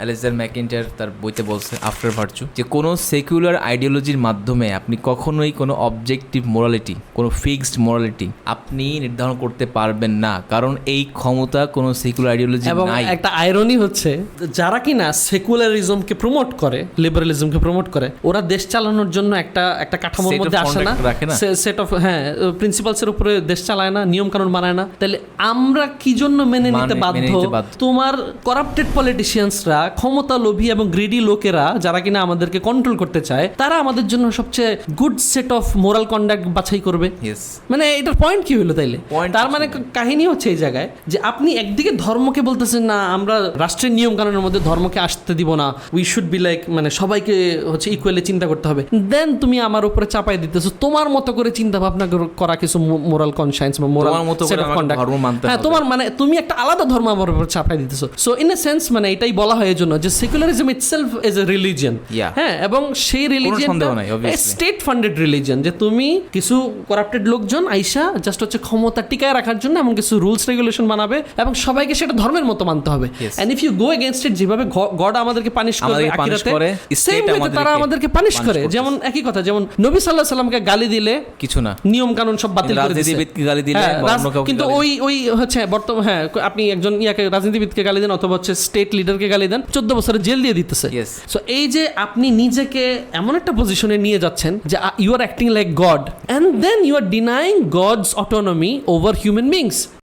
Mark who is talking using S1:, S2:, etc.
S1: Alexander ম্যাকিন্টায়ার তার বইতে বলছে আফটার ভার্চু যে কোনো সেকুলার আইডিওলজির মাধ্যমে আপনি কখনোই কোনো অবজেক্টিভ মোরালিটি, কোনো ফিক্সড মোরালিটি আপনি নির্ধারণ করতে পারবেন না, কারণ এই ক্ষমতা কোনো সেকুলার আইডিওলজি
S2: এবং
S1: নাই।
S2: একটা আইরনি হচ্ছে যারা কিনা সেকুলারিজমকে প্রমোট করে, লিবারালিজমকে প্রমোট করে, ওরা দেশ চালানোর জন্য একটা কাঠামোর
S1: Set of
S2: মধ্যে আসে না,
S1: conduct রাখে না।
S2: সেট অফ প্রিন্সিপালসের উপরে দেশ চালায় না, নিয়ম কানুন বানায় না। তাহলে আমরা কি জন্য মেনে নিতে বাধ্য? তোমার করাপ্টেড পলিটিশিয়ানসরা, ক্ষমতা লোভী এবং গ্রিডি লোকেরা যারা কিনা আমাদেরকে কন্ট্রোল করতে চায়, তারা আমাদের জন্য সবচেয়ে good set of moral conduct বাছাই করবে। মানে এটার পয়েন্ট কি হলো তাইলে? তার মানে কাহিনী হচ্ছে এই জায়গায় যে আপনি একদিকে ধর্মকে বলতেছেন না আমরা রাষ্ট্রের নিয়ম কানুনের মধ্যে ধর্মকে আসতে দিব না, উই শুড বি লাইক, মানে সবাইকে হচ্ছে ইকুয়ালি চিন্তা করতে হবে, দেন তুমি আমার উপরে চাপাই দিতেছো তোমার মতো করে চিন্তা ভাবনা করা কিছু মোরাল কনসায়েন্স বা মোরাল সেট অফ কন্ডাক্ট। হ্যাঁ, তোমার মানে তুমি একটা আলাদা ধর্ম আমার উপরে চাপাই দিতেছো। সো ইন এ সেন্স মানে এটাই বলা হয় এই জন্য যে secularism itself is a religion. হ্যাঁ, এবং সেই রিলিজিয়নটা স্টেট ফান্ডেড রিলিজিয়ন, যে তুমি কিছু করাপ্টেড লোকজন আইসা জাস্ট হচ্ছে ক্ষমতা টিকায় রাখার জন্য এমন কিছু রুলস রেগুলেশন বানাবে এবং সবাইকে সেটা ধর্মের মতো মানতে হবে। And if you go against it, যেভাবে গড আমাদেরকে পানিশ করে আখিরাতে, সেম ওয়েতে তারা আমাদেরকে পানিশ করে। যেমন একই কথা, যেমন নবী সাল্লাল্লাহু আলাইহি সাল্লামকে গালি দিলে কিছু না, নিয়ম কানুন সব বাতিল করে দিয়েছে। গালি দিলে কিন্তু ওই হচ্ছে বর্তমান, হ্যাঁ, আপনি একজন রাজনীতিবিদকে গালি দেন অথবা হচ্ছে স্টেট লিডারকে গালি দেন, 14 বছরের জেল দিয়ে দিতেছে। সো এই যে আপনি নিজেকে এমন একটা পজিশনে নিয়ে যাচ্ছেন যে you are acting like God, and then you are denying God's autonomy over human beings.